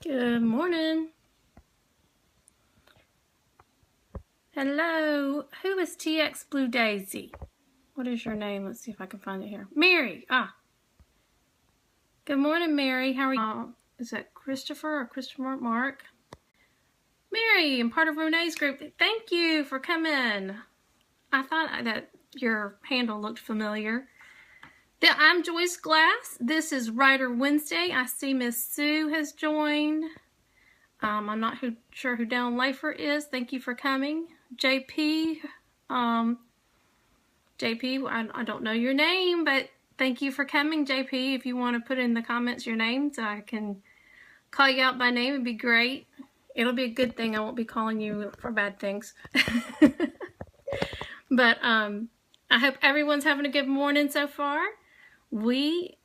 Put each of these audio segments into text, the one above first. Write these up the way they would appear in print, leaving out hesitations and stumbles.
Good morning. Hello. Who is TX Blue Daisy? What is your name? Let's see if I can find it here. Mary. Good morning, Mary. How are you? Is that Christopher or Christopher Mark? Mary, I'm part of Renee's group. Thank you for coming. I thought that your handle looked familiar. I'm Joyce Glass. This is Writer Wednesday. I see Miss Sue has joined. I'm not sure who Down Lifer is. Thank you for coming. JP, I don't know your name, but thank you for coming, JP. If you want to put in the comments your name so I can call you out by name, it'd be great. It'll be a good thing. I won't be calling you for bad things. But I hope everyone's having a good morning so far. We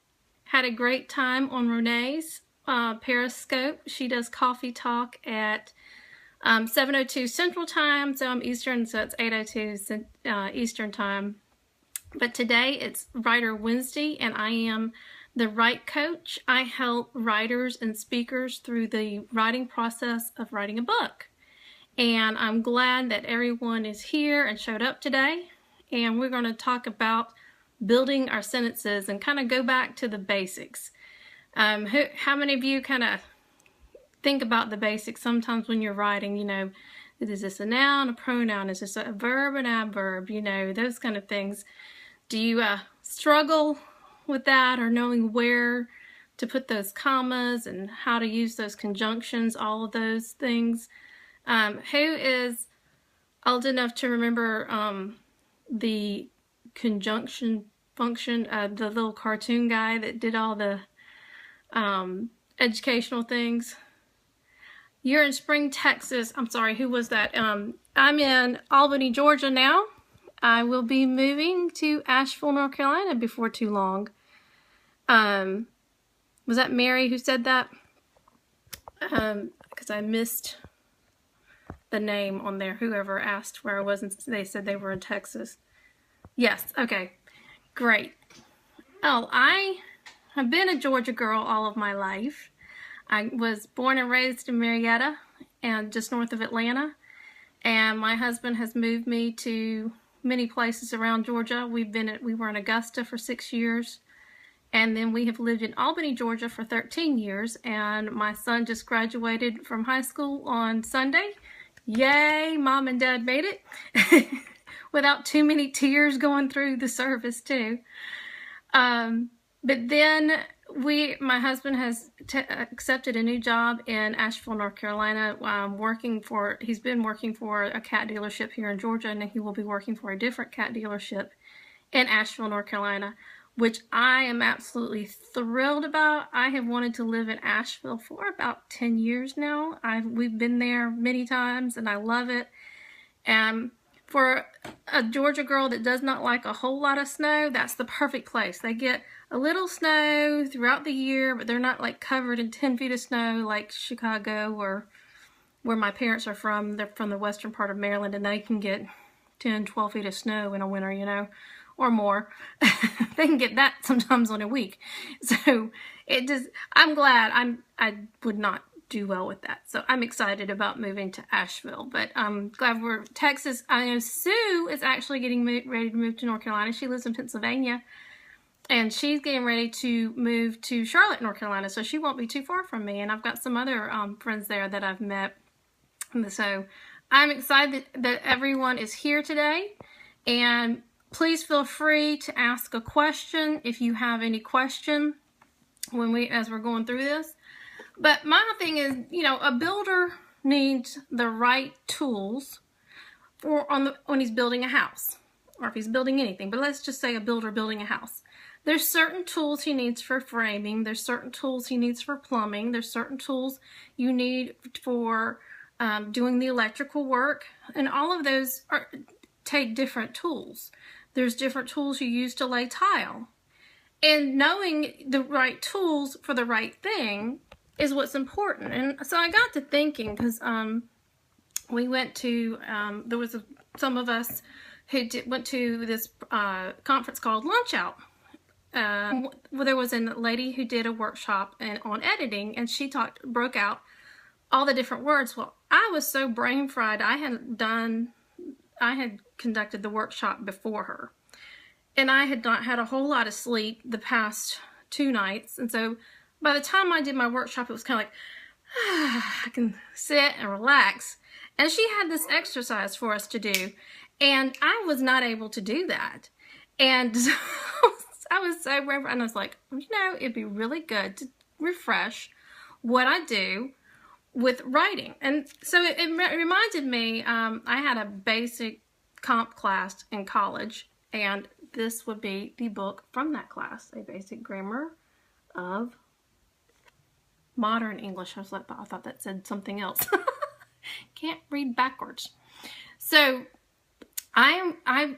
had a great time on Renee's Periscope. She does coffee talk at 7:02 Central Time, so I'm Eastern, so it's 8:02 Eastern Time. But today it's Writer Wednesday, and I am the Write Coach. I help writers and speakers through the writing process of writing a book. And I'm glad that everyone is here and showed up today. And we're going to talk about building our sentences and kind of go back to the basics. How many of you kind of think about the basics sometimes when you're writing? You know, is this a noun, a pronoun? Is this a verb, an adverb? You know, those kind of things. Do you struggle with that, or knowing where to put those commas and how to use those conjunctions, all of those things? Who is old enough to remember the conjunction function, the little cartoon guy that did all the educational things? You're in Spring, Texas. I'm sorry, who was that? I'm in Albany, Georgia now. I will be moving to Asheville, North Carolina before too long. Was that Mary who said that? Because I missed the name on there. Whoever asked where I was, and they said they were in Texas. Yes, okay, great. Oh, I have been a Georgia girl all of my life. I was born and raised in Marietta, and just north of Atlanta. And my husband has moved me to many places around Georgia. We were in Augusta for 6 years, and then we have lived in Albany, Georgia for 13 years. And my son just graduated from high school on Sunday. Yay, Mom and Dad made it. Without too many tears going through the service too. But then my husband has accepted a new job in Asheville, North Carolina. He's been working for a cat dealership here in Georgia, and he will be working for a different cat dealership in Asheville, North Carolina, which I am absolutely thrilled about. I have wanted to live in Asheville for about 10 years now. We've been there many times, and I love it. For a Georgia girl that does not like a whole lot of snow, that's the perfect place. They get a little snow throughout the year, but they're not like covered in 10 feet of snow like Chicago or where my parents are from. They're from the western part of Maryland, and they can get 10, 12 feet of snow in a winter, you know, or more. They can get that sometimes on a week. So I'm glad. I would not do well with that. So I'm excited about moving to Asheville, but I'm glad we're Texas. I know Sue is actually getting ready to move to North Carolina. She lives in Pennsylvania, and she's getting ready to move to Charlotte, North Carolina, so she won't be too far from me. And I've got some other friends there that I've met. And so I'm excited that everyone is here today, and please feel free to ask a question if you have any question as we're going through this. But my thing is, you know, a builder needs the right tools when he's building a house, or if he's building anything. But let's just say a builder building a house. There's certain tools he needs for framing. There's certain tools he needs for plumbing. There's certain tools you need for doing the electrical work. And all of those take different tools. There's different tools you use to lay tile. And knowing the right tools for the right thing is what's important. And so I got to thinking, because we went to, there was some of us who went to this conference called Lunch Out. Well, there was a lady who did a workshop on editing, and she broke out all the different words. Well, I was so brain fried. I had conducted the workshop before her, and I had not had a whole lot of sleep the past 2 nights. And so by the time I did my workshop, it was kind of like, I can sit and relax. And she had this exercise for us to do, and I was not able to do that. And so I was so brain fried, and I was like, you know, it'd be really good to refresh what I do with writing. And so it reminded me, I had a basic comp class in college, and this would be the book from that class, A Basic Grammar of Modern English. I thought that said something else. Can't read backwards. So I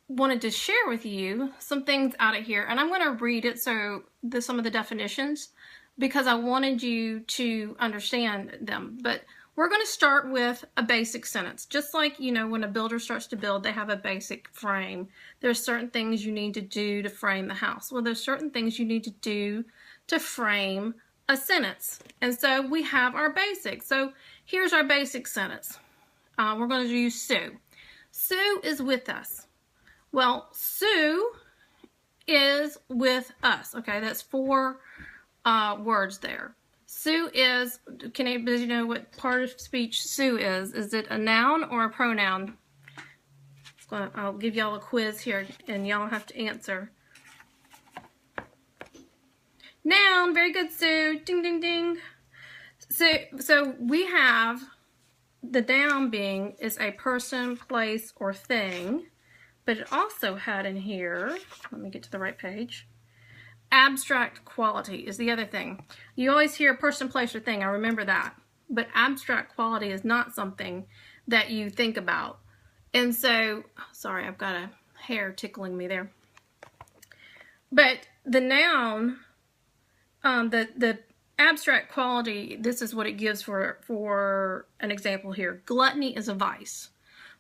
wanted to share with you some things out of here, and I'm going to read it, so some of the definitions, because I wanted you to understand them. But we're going to start with a basic sentence. Just like, you know, when a builder starts to build, they have a basic frame. There's certain things you need to do to frame the house. Well, there's certain things you need to do to frame a sentence. And so we have our basics. So here's our basic sentence. We're going to use Sue. Sue is with us. Well, Sue is with us. Okay, that's 4 words there. Sue is, can anybody know what part of speech Sue is? Is it a noun or a pronoun? I'll give y'all a quiz here, and y'all have to answer. Noun, very good, Sue. Ding, ding, ding. So we have the noun being is a person, place, or thing, but it also had in here, let me get to the right page, abstract quality is the other thing. You always hear person, place, or thing. I remember that. But abstract quality is not something that you think about. And so, sorry, I've got a hair tickling me there. But the noun, the abstract quality, this is what it gives for an example here. Gluttony is a vice.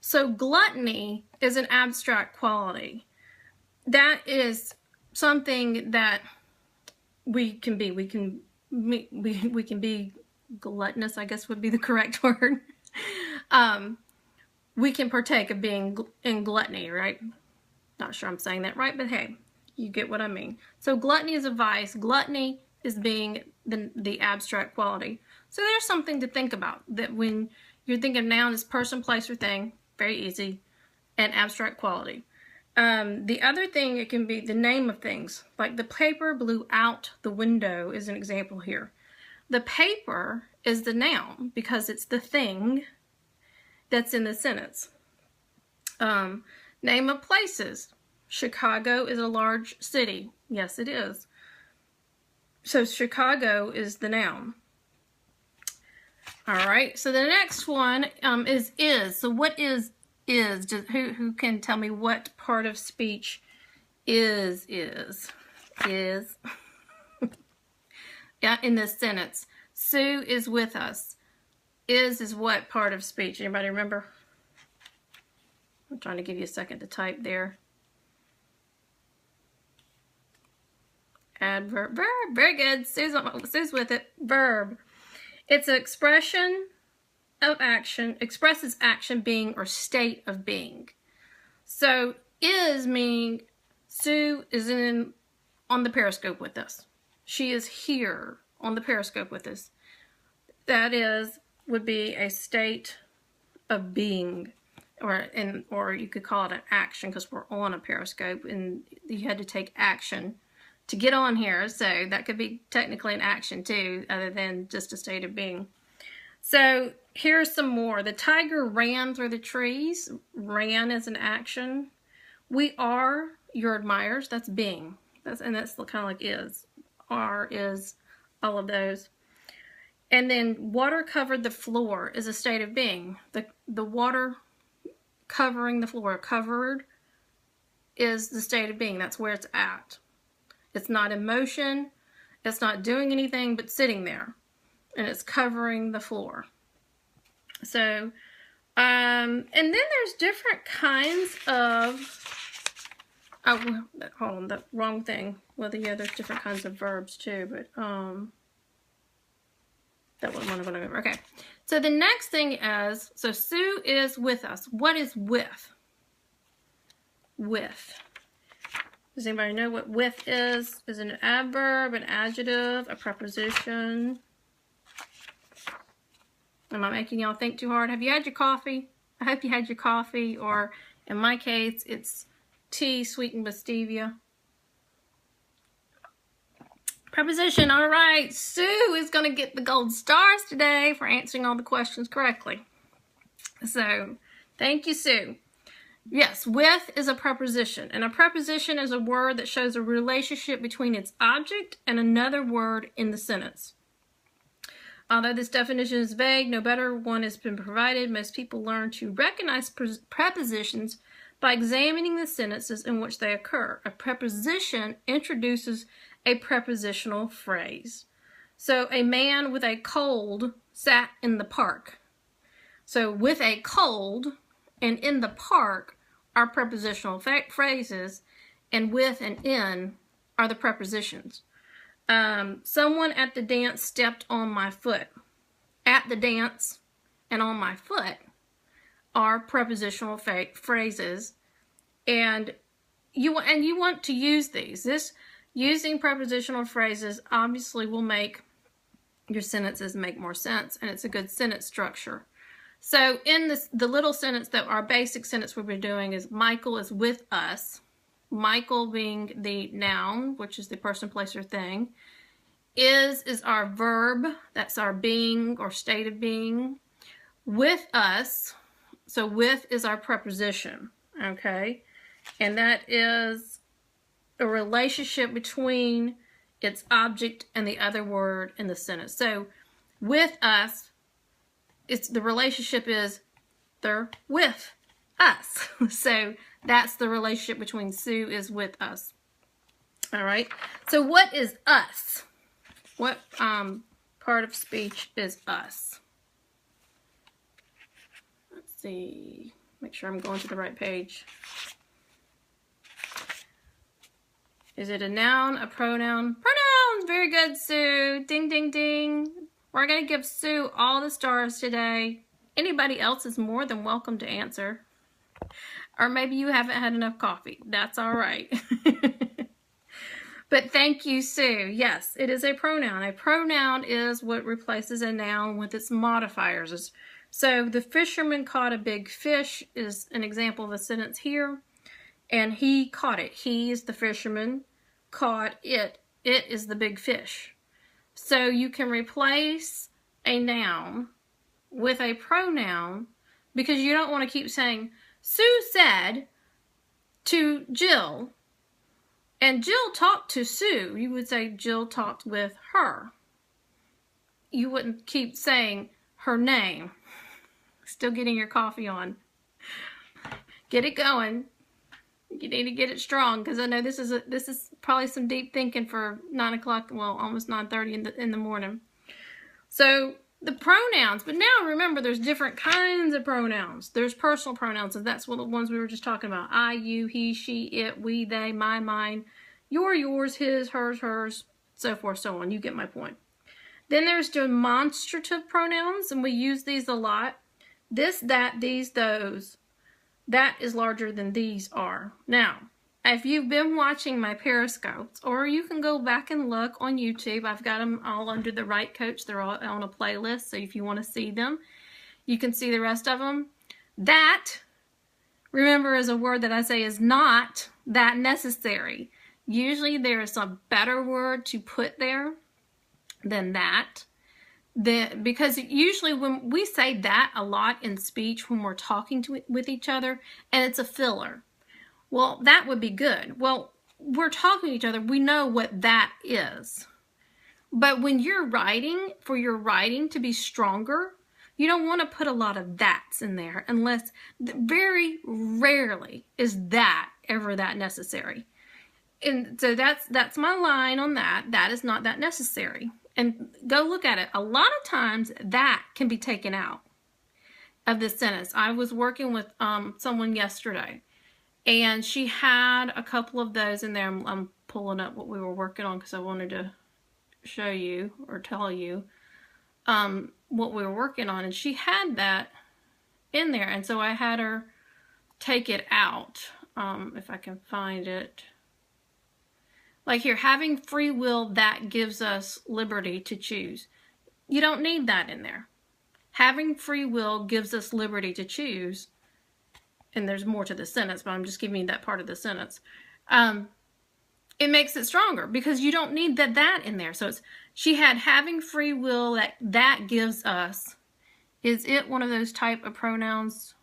So gluttony is an abstract quality. That is something that we can be. We can be gluttonous, I guess would be the correct word. We can partake of being in gluttony, right? Not sure I'm saying that right, but hey, you get what I mean. So gluttony is a vice. Gluttony is being the abstract quality. So there's something to think about, that when you're thinking noun is person, place, or thing, very easy, and abstract quality. The other thing, it can be the name of things, like the paper blew out the window is an example here. The paper is the noun because it's the thing that's in the sentence. Name of places. Chicago is a large city. Yes, it is. So Chicago is the noun. All right, so the next one is. So what is? Who can tell me what part of speech is? Yeah, in this sentence. Sue is with us. Is what part of speech? Anybody remember? I'm trying to give you a second to type there. Adverb. Verb. Very good. Sue's with it. Verb. It's an expression of action, expresses action, being, or state of being. So is meaning Sue is on the Periscope with us. She is here on the Periscope with us. That would be a state of being, or you could call it an action, because we're on a Periscope and you had to take action to get on here. So that could be technically an action too, other than just a state of being. So here's some more. The tiger ran through the trees. Ran is an action. We are your admirers. That's being. That's kind of like is. Are, is, all of those. And then water covered the floor is a state of being. The water covering the floor. Covered is the state of being. That's where it's at. It's not in motion. It's not doing anything but sitting there. And it's covering the floor. So, and then there's different kinds of, hold on, the wrong thing. Well, yeah, there's different kinds of verbs too, but, That wasn't one of them. Okay. So the next thing is, so Sue is with us. What is with? With. Does anybody know what with is? Is it an adverb, an adjective, a preposition? Am I making y'all think too hard? Have you had your coffee? I hope you had your coffee, or in my case, it's tea sweetened with stevia. Preposition. All right. Sue is going to get the gold stars today for answering all the questions correctly. So, thank you, Sue. Yes, with is a preposition, and a preposition is a word that shows a relationship between its object and another word in the sentence. Although this definition is vague, no better one has been provided. Most people learn to recognize prepositions by examining the sentences in which they occur. A preposition introduces a prepositional phrase. So, a man with a cold sat in the park. So, with a cold and in the park are prepositional phrases, and with and in are the prepositions. Someone at the dance stepped on my foot. At the dance and on my foot are prepositional phrases, and you want to use these. Using prepositional phrases obviously will make your sentences make more sense, and it's a good sentence structure. So in the little sentence that our basic sentence we've been doing is Michael is with us. Michael being the noun, which is the person, place, or thing. Is our verb, that's our being or state of being. With us, so with is our preposition, okay? And that is a relationship between its object and the other word in the sentence. So with us, the relationship is they're with us. So that's the relationship between Sue is with us. All right. So what is us? What part of speech is us? Let's see. Make sure I'm going to the right page. Is it a noun, a pronoun? Pronouns! Very good, Sue. Ding, ding, ding. We're going to give Sue all the stars today. Anybody else is more than welcome to answer. Or maybe you haven't had enough coffee. That's all right. But thank you, Sue. Yes, it is a pronoun. A pronoun is what replaces a noun with its modifiers. So the fisherman caught a big fish is an example of a sentence here. And he caught it. He is the fisherman. Caught it. It is the big fish. So you can replace a noun with a pronoun because you don't want to keep saying, Sue said to Jill, and Jill talked to Sue. You would say Jill talked with her. You wouldn't keep saying her name. Still getting your coffee on. Get it going. You need to get it strong because I know this is probably some deep thinking for 9 o'clock, well, almost 9:30 in the morning. So the pronouns, but now remember there's different kinds of pronouns. There's personal pronouns, and that's one of the ones we were just talking about. I, you, he, she, it, we, they, my, mine, your, yours, his, hers, so forth, so on. You get my point. Then there's demonstrative pronouns, and we use these a lot. This, that, these, those. That is larger than these are. Now, if you've been watching my Periscopes, or you can go back and look on YouTube, I've got them all under the right coach. They're all on a playlist, so if you want to see them, you can see the rest of them. That, remember, is a word that I say is not that necessary. Usually there is a better word to put there than that. Because usually when we say that a lot in speech when we're talking with each other, and it's a filler. Well, that would be good. Well, we're talking to each other. We know what that is. But when you're writing, for your writing to be stronger, you don't want to put a lot of that's in there unless very rarely is that ever that necessary. And so that's my line on that. That is not that necessary. And go look at it. A lot of times that can be taken out of this sentence. I was working with someone yesterday, and she had a couple of those in there. I'm pulling up what we were working on because I wanted to show you or tell you. what we were working on, and she had that in there, and so I had her take it out. If I can find it. Like here, having free will that gives us liberty to choose. You don't need that in there. Having free will gives us liberty to choose. And there's more to the sentence, but I'm just giving you that part of the sentence. It makes it stronger because you don't need that in there. So she had having free will that gives us. Is it one of those type of pronouns?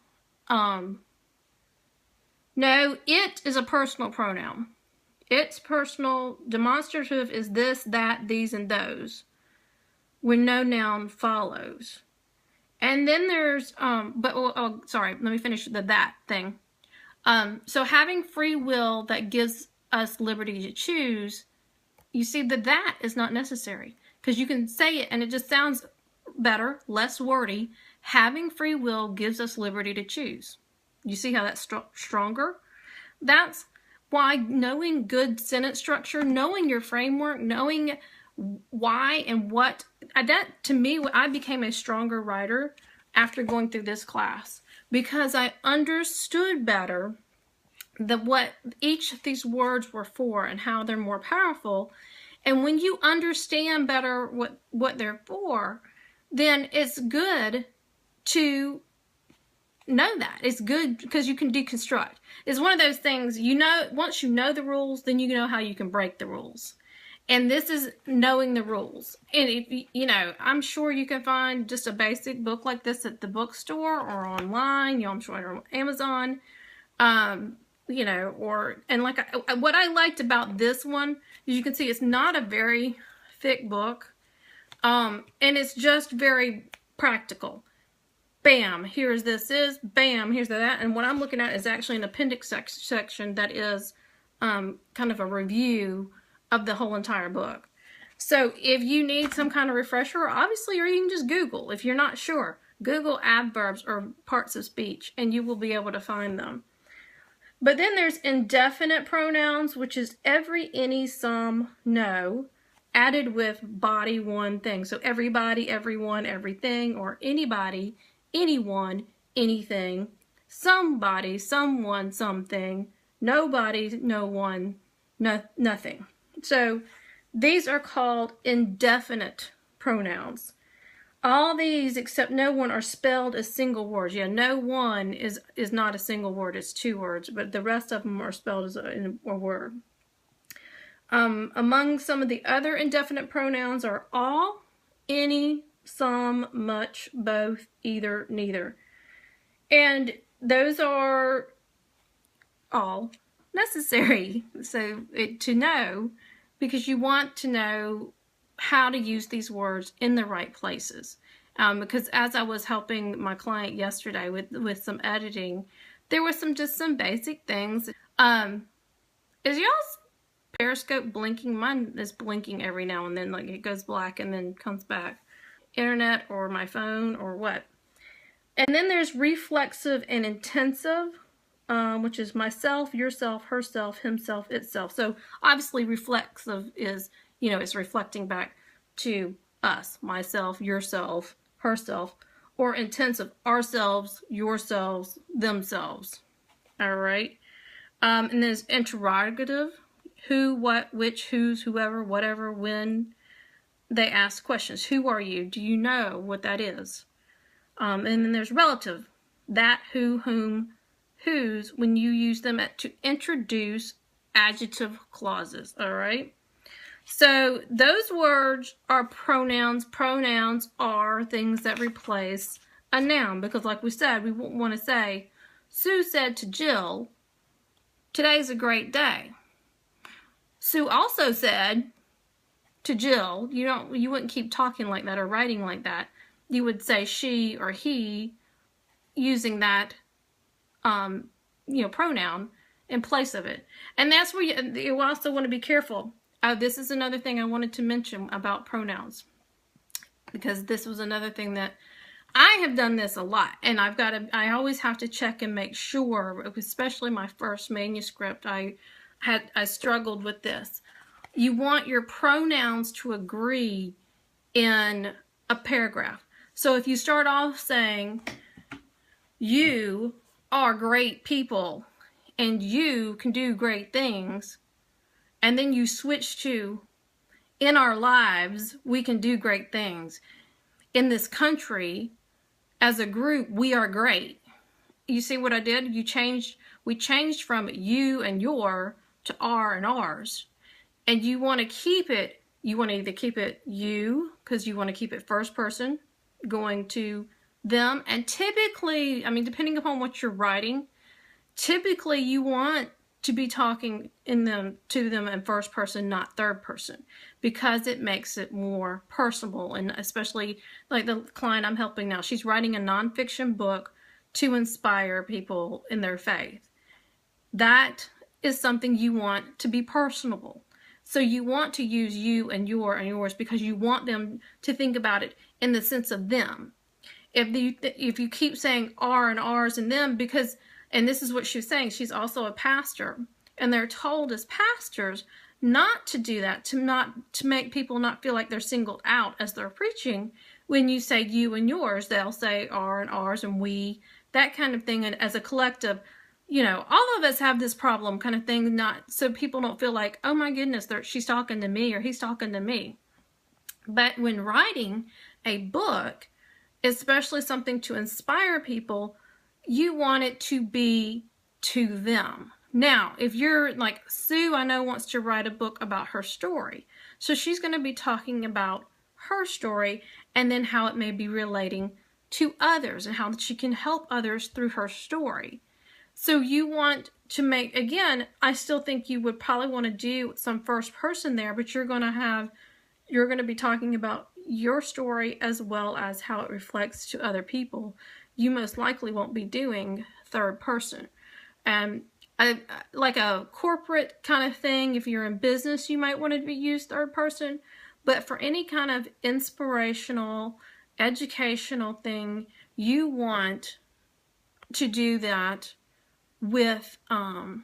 No, it is a personal pronoun. It's personal. Demonstrative is this, that, these, and those, when no noun follows. And then there's, sorry, let me finish the that thing. So having free will that gives us liberty to choose, you see that is not necessary. Because you can say it and it just sounds better, less wordy. Having free will gives us liberty to choose. You see how that's stronger? That's why knowing good sentence structure, knowing your framework, knowing why and what, that to me, I became a stronger writer after going through this class because I understood better what each of these words were for and how they're more powerful. And when you understand better what they're for, then it's good to know that. It's good because you can deconstruct. It's one of those things, once you know the rules, then you know how you can break the rules. And this is knowing the rules. And if I'm sure you can find just a basic book like this at the bookstore or online. I'm sure on Amazon. What I liked about this one is you can see it's not a very thick book. And it's just very practical. Bam, here's this is, bam, here's that. And what I'm looking at is actually an appendix section that is kind of a review of the whole entire book. So if you need some kind of refresher, obviously, or you can just Google. If you're not sure, Google adverbs or parts of speech, and you will be able to find them. But then there's indefinite pronouns, which is every, any, some, no, added with body, one, thing. So everybody, everyone, everything, or anybody, anyone, anything, somebody, someone, something, nobody, no one, nothing. So these are called indefinite pronouns. All these except no one are spelled as single words. Yeah, no one is not a single word, it's two words, but the rest of them are spelled as a word. Among some of the other indefinite pronouns are all, any, some, much, both, either, neither. And those are all necessary to know, because you want to know how to use these words in the right places. Because as I was helping my client yesterday with some editing, there was some basic things. Is y'all's Periscope blinking? Mine is blinking every now and then, like it goes black and then comes back. Internet or my phone or what? And then there's reflexive and intensive, which is myself, yourself, herself, himself, itself. So obviously reflexive is, it's reflecting back to us, myself, yourself, herself, or intensive, ourselves, yourselves, themselves. All right. And there's interrogative, who, what, which, whose, whoever, whatever, when they ask questions. Who are you? Do you know what that is? And then there's relative, that, who, whom, whose, when you use them to introduce adjective clauses. All right. So those words are pronouns. Pronouns are things that replace a noun, because like we said, we won't want to say, Sue said to Jill, today's a great day. Sue also said to Jill, you wouldn't keep talking like that or writing like that. You would say she or he using that, pronoun in place of it. And that's where you also want to be careful. This is another thing I wanted to mention about pronouns, because this was another thing that I have done this a lot, and I always have to check and make sure, especially my first manuscript, I struggled with this. You want your pronouns to agree in a paragraph. So if you start off saying, you are great people and you can do great things, and then you switch to, in our lives, we can do great things. In this country, as a group, we are great. You see what I did? We changed from you and your to our and ours. And you want to keep it, you want to either keep it you, because you want to keep it first person, going to them. And typically, I mean, depending upon what you're writing, typically you want to be talking to them in first person, not third person, because it makes it more personal. And especially like the client I'm helping now, she's writing a nonfiction book to inspire people in their faith. That is something you want to be personable. So you want to use you and your and yours because you want them to think about it in the sense of them. If you keep saying our and ours and them, because, and this is what she's saying, she's also a pastor, and they're told as pastors not to do that, to make people not feel like they're singled out as they're preaching. When you say you and yours, they'll say our and ours and we, that kind of thing. And as a collective, you know, all of us have this problem kind of thing, not so people don't feel like, oh my goodness, she's talking to me or he's talking to me. But when writing a book, especially something to inspire people, you want it to be to them. Now, if you're like Sue, I know, wants to write a book about her story. So she's going to be talking about her story and then how it may be relating to others and how she can help others through her story. So you want to make, again, I still think you would probably want to do some first person there, but you're going to be talking about your story as well as how it reflects to other people. You most likely won't be doing third person. Like a corporate kind of thing, if you're in business, you might want to use third person. But for any kind of inspirational, educational thing, you want to do that with, I'm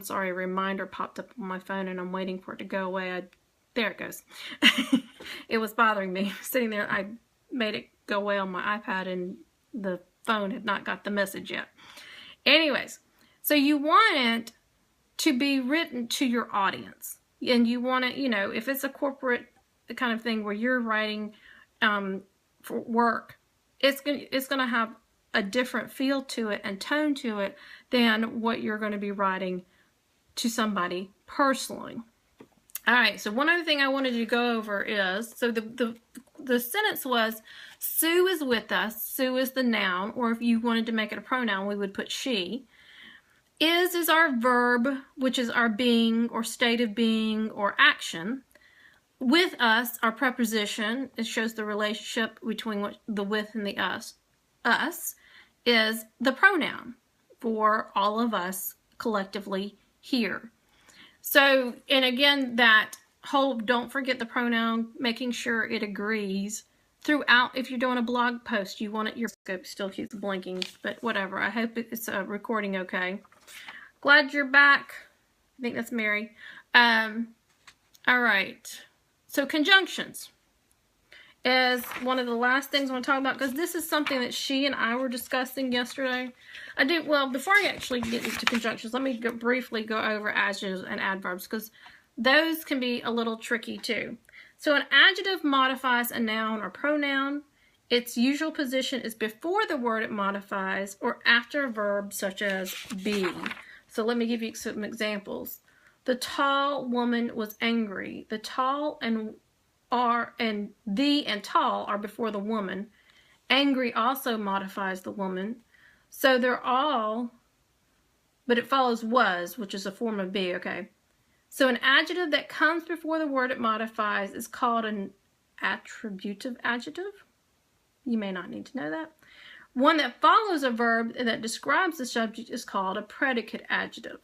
sorry, a reminder popped up on my phone and I'm waiting for it to go away. There it goes. It was bothering me. Sitting there, I made it go away on my iPad and the phone had not got the message yet. Anyways, so you want it to be written to your audience. And you want to, you know, if it's a corporate kind of thing where you're writing for work, it's going to have a different feel to it and tone to it than what you're going to be writing to somebody personally. All right, so one other thing I wanted to go over is, so the sentence was, Sue is with us. Sue is the noun, or if you wanted to make it a pronoun, we would put she. Is our verb, which is our being or state of being or action. With us, our preposition, it shows the relationship between the with and the us. Us is the pronoun for all of us collectively here. So, and again, that whole, don't forget the pronoun, making sure it agrees throughout. If you're doing a blog post, you want it, your scope still keeps blinking, but whatever. I hope it's recording okay. Glad you're back. I think that's Mary. All right. So conjunctions is one of the last things I want to talk about, because this is something that she and I were discussing yesterday. Before I actually get into conjunctions, let me briefly go over adjectives and adverbs, because those can be a little tricky too. So an adjective modifies a noun or pronoun. Its usual position is before the word it modifies or after a verb such as be. So let me give you some examples. The tall woman was angry. The tall and the and tall are before the woman. Angry also modifies the woman. So they're all, but it follows was, which is a form of be, okay? So an adjective that comes before the word it modifies is called an attributive adjective. You may not need to know that. One that follows a verb that describes the subject is called a predicate adjective.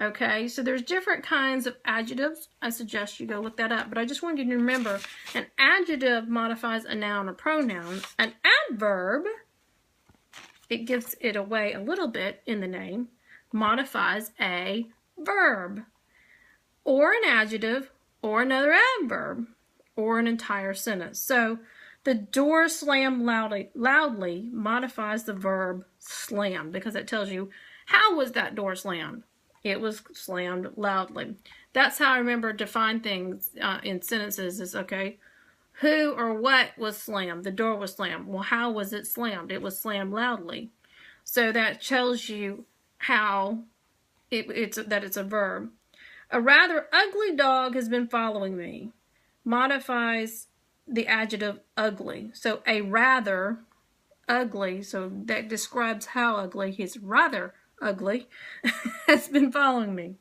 Okay, so there's different kinds of adjectives. I suggest you go look that up, but I just wanted you to remember an adjective modifies a noun or pronoun. An adverb, it gives it away a little bit in the name, modifies a verb, or an adjective, or another adverb, or an entire sentence. So The door slammed loudly modifies the verb slam because it tells you how was that door slammed. It was slammed loudly. That's how I remember to define things in sentences is, okay, who or what was slammed? The door was slammed. Well, how was it slammed? It was slammed loudly. So that tells you how it's a verb. A rather ugly dog has been following me. Modifies the adjective ugly. So a rather ugly, so that describes how ugly, he's rather ugly, has been following me.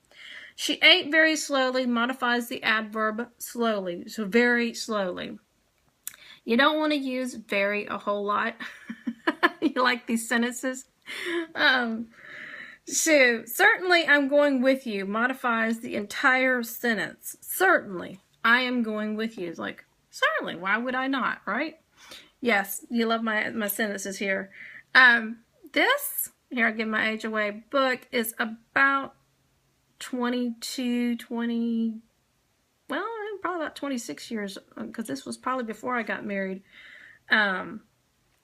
She ate very slowly, modifies the adverb slowly, so very slowly. You don't want to use very a whole lot. You like these sentences? So, certainly I'm going with you modifies the entire sentence. Certainly, I am going with you. It's like, certainly, why would I not, right? Yes, you love my sentences here. This, here I give my age away, book is about 20, well, probably about 26 years, because this was probably before I got married,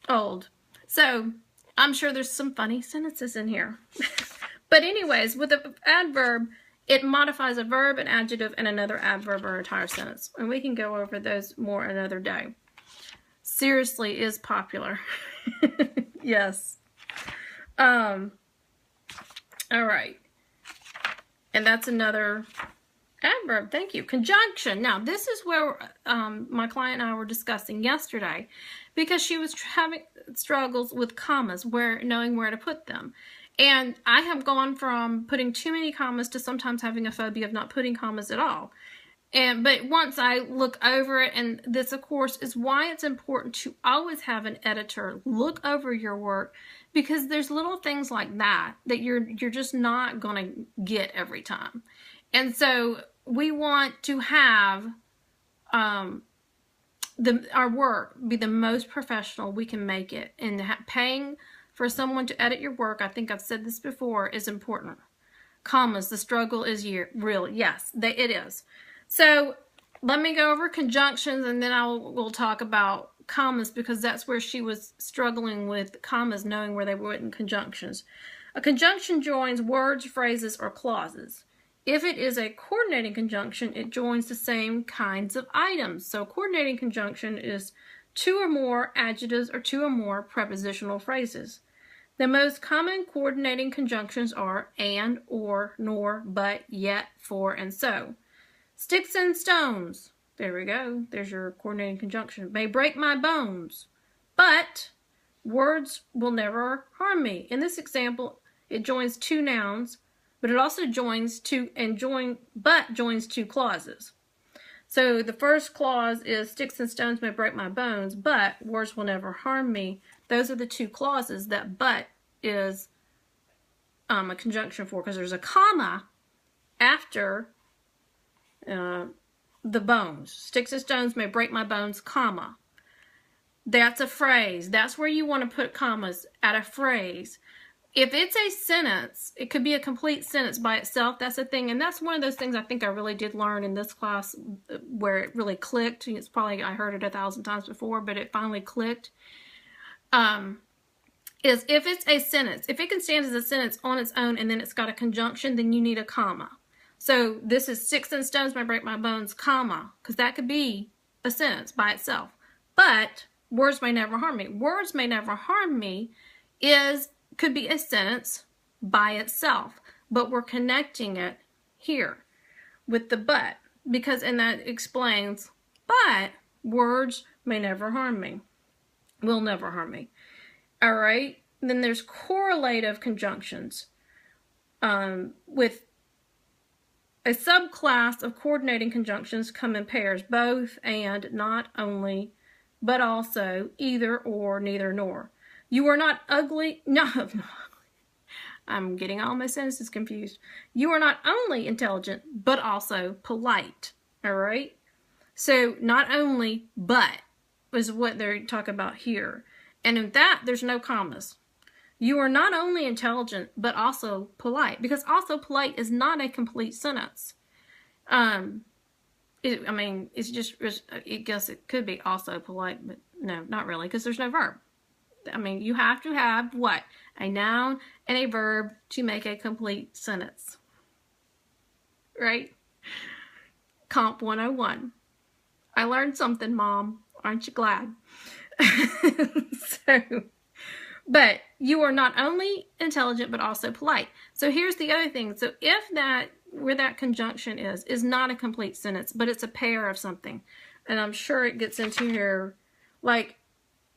old. So, I'm sure there's some funny sentences in here. But anyways, with an adverb, it modifies a verb, an adjective, and another adverb or entire sentence. And we can go over those more another day. Seriously is popular. Yes. All right. And that's another adverb. Thank you. Conjunction. Now, this is where my client and I were discussing yesterday because she was having struggles with commas, knowing where to put them. And I have gone from putting too many commas to sometimes having a phobia of not putting commas at all. But once I look over it, and this, of course, is why it's important to always have an editor look over your work, because there's little things like that you're just not going to get every time. And so we want to have our work be the most professional we can make it, and paying for someone to edit your work, I think I've said this before, is important. Commas, the struggle is real. Yes, it is. So let me go over conjunctions, and then we'll talk about commas, because that's where she was struggling with commas, knowing where they were in conjunctions. A conjunction joins words, phrases, or clauses. If it is a coordinating conjunction, it joins the same kinds of items. So coordinating conjunction is two or more adjectives or two or more prepositional phrases. The most common coordinating conjunctions are and, or, nor, but, yet, for, and so. Sticks and stones, there we go, there's your coordinating conjunction, may break my bones, but words will never harm me. In this example, it joins two nouns, but it also joins two clauses. So the first clause is sticks and stones may break my bones, but words will never harm me. Those are the two clauses that but is a conjunction for, because there's a comma after the bones. Sticks and stones may break my bones, comma. That's a phrase. That's where you want to put commas at a phrase. If it's a sentence, it could be a complete sentence by itself. That's a thing. And that's one of those things I think I really did learn in this class where it really clicked. It's probably, I heard it 1,000 times before, but it finally clicked. Is if it's a sentence, if it can stand as a sentence on its own and then it's got a conjunction, then you need a comma. So this is sticks and stones may break my bones, comma, because that could be a sentence by itself. But words may never harm me. Words may never harm me could be a sentence by itself, but we're connecting it here with the but, and that explains, but words may never harm me, will never harm me. All right, then there's correlative conjunctions with a subclass of coordinating conjunctions come in pairs, both and, not only, but also, either or, neither nor. You are not ugly, no, I'm getting all my sentences confused. You are not only intelligent, but also polite, all right? So not only, but is what they're talking about here. And in that, there's no commas. You are not only intelligent, but also polite, because also polite is not a complete sentence. I guess it could be also polite, but No, not really, because there's no verb. I mean, you have to have what? A noun and a verb to make a complete sentence. Right? Comp 101. I learned something, Mom. Aren't you glad? But you are not only intelligent, but also polite. So here's the other thing. So if that, where that conjunction is not a complete sentence, but it's a pair of something, and I'm sure it gets into here, like,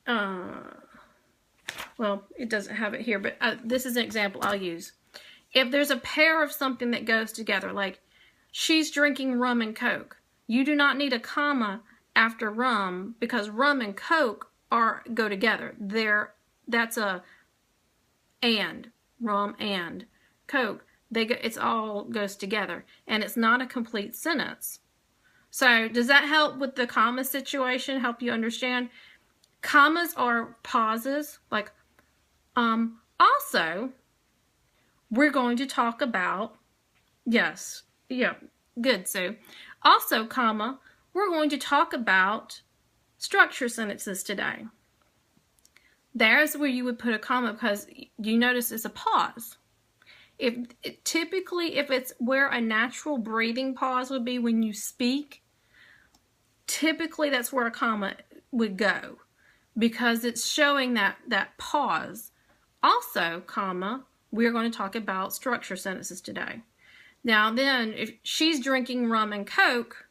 well, it doesn't have it here, but this is an example I'll use. If there's a pair of something that goes together, like she's drinking rum and Coke, you do not need a comma after rum, because rum and Coke go together. That's a and, rum and Coke. It's all goes together, and it's not a complete sentence. So does that help with the comma situation? Help you understand? Commas are pauses, like, also, we're going to talk about, yes, yeah, good, Sue. Also, comma, we're going to talk about structure sentences today. There's where you would put a comma, because you notice it's a pause. Typically, if it's where a natural breathing pause would be when you speak, typically that's where a comma would go, because it's showing that pause. Also, comma, we're going to talk about structure sentences today. Now then, if she's drinking rum and Coke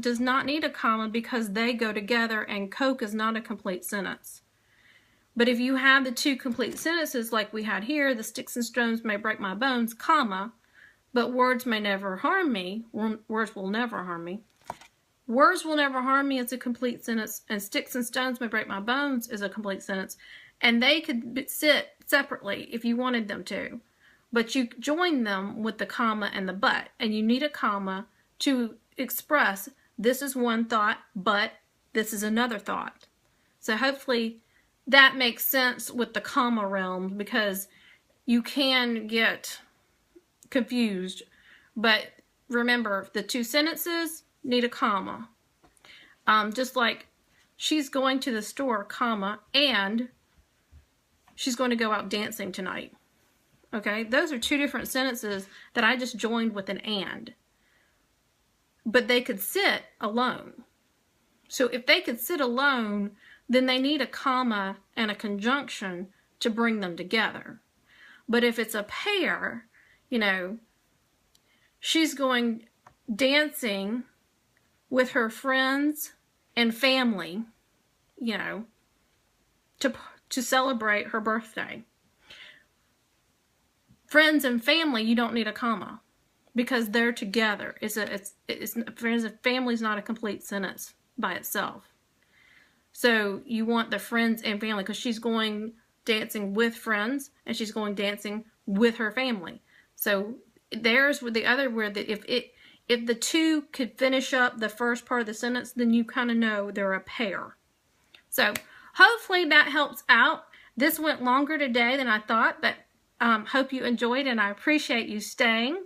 does not need a comma, because they go together, and Coke is not a complete sentence. But if you have the two complete sentences like we had here, the sticks and stones may break my bones, comma, but words may never harm me, words will never harm me. Words will never harm me is a complete sentence, and sticks and stones may break my bones is a complete sentence. And they could sit separately if you wanted them to. But you join them with the comma and the but. And you need a comma to express this is one thought, but this is another thought. So hopefully that makes sense with the comma realm, because you can get confused. But remember, the two sentences need a comma. Just like she's going to the store, comma, and she's going to go out dancing tonight. Okay, those are two different sentences that I just joined with an and. But they could sit alone. So if they could sit alone, then they need a comma and a conjunction to bring them together. But if it's a pair, you know, she's going dancing with her friends and family, you know, to celebrate her birthday. Friends and family, you don't need a comma, because they're together. Friends and family is not a complete sentence by itself. So you want the friends and family, because she's going dancing with friends, and she's going dancing with her family. So there's with the other word that if the two could finish up the first part of the sentence, then you kind of know they're a pair. So hopefully that helps out. This went longer today than I thought, but hope you enjoyed, and I appreciate you staying.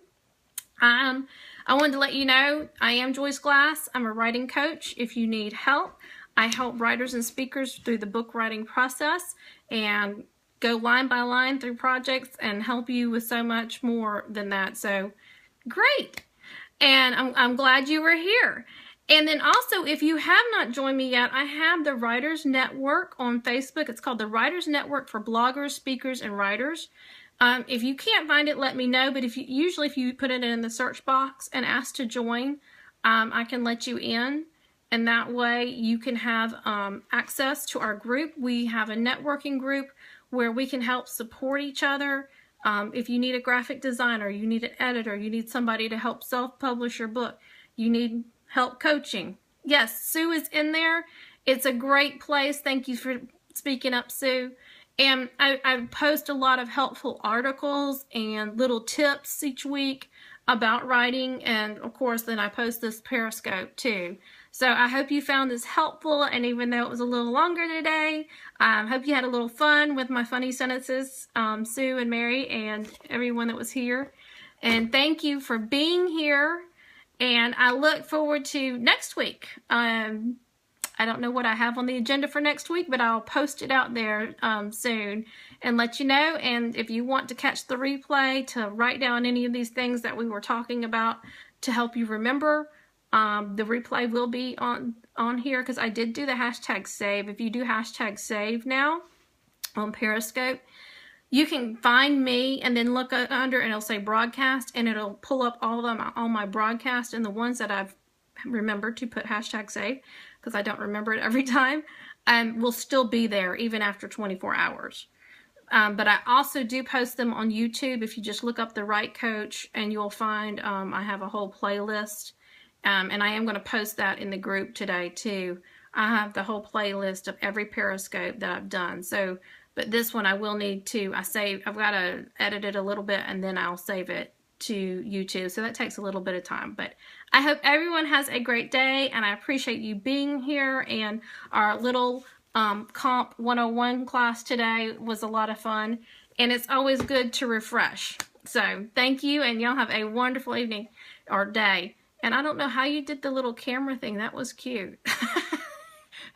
I wanted to let you know I am Joyce Glass. I'm a writing coach. If you need help, I help writers and speakers through the book writing process and go line by line through projects and help you with so much more than that. So great. And I'm glad you were here. And then also, if you have not joined me yet, I have the Writers Network on Facebook. It's called the Writers Network for bloggers, speakers, and writers. If you can't find it, let me know. But usually if you put it in the search box and ask to join, I can let you in. And that way you can have access to our group. We have a networking group where we can help support each other. If you need a graphic designer, you need an editor, you need somebody to help self-publish your book, you need help coaching. Yes, Sue is in there. It's a great place. Thank you for speaking up, Sue. And I post a lot of helpful articles and little tips each week about writing. And of course, then I post this Periscope too. So I hope you found this helpful. And even though it was a little longer today, I hope you had a little fun with my funny sentences, Sue and Mary and everyone that was here. And thank you for being here. And I look forward to next week. I don't know what I have on the agenda for next week, but I'll post it out there soon and let you know. And if you want to catch the replay, to write down any of these things that we were talking about to help you remember, the replay will be on here, because I did do the hashtag save. If you do hashtag save now on Periscope, you can find me and then look under and it'll say broadcast, and it'll pull up all my broadcasts, and the ones that I've remembered to put hashtag save, because I don't remember it every time, will still be there even after 24 hours. But I also do post them on YouTube. If you just look up The Right Coach, and you'll find I have a whole playlist, and I am going to post that in the group today too. I have the whole playlist of every Periscope that I've done. So, but this one I will need to, I've got to edit it a little bit, and then I'll save it to YouTube. So that takes a little bit of time. But I hope everyone has a great day, and I appreciate you being here. And our little Comp 101 class today was a lot of fun, and it's always good to refresh. So thank you, and y'all have a wonderful evening or day. And I don't know how you did the little camera thing. That was cute.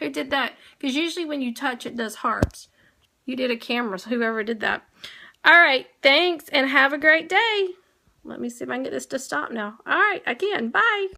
Who did that? Because usually when you touch, it does hearts. You did a camera, so whoever did that. All right, thanks, and have a great day. Let me see if I can get this to stop now. All right, again, bye.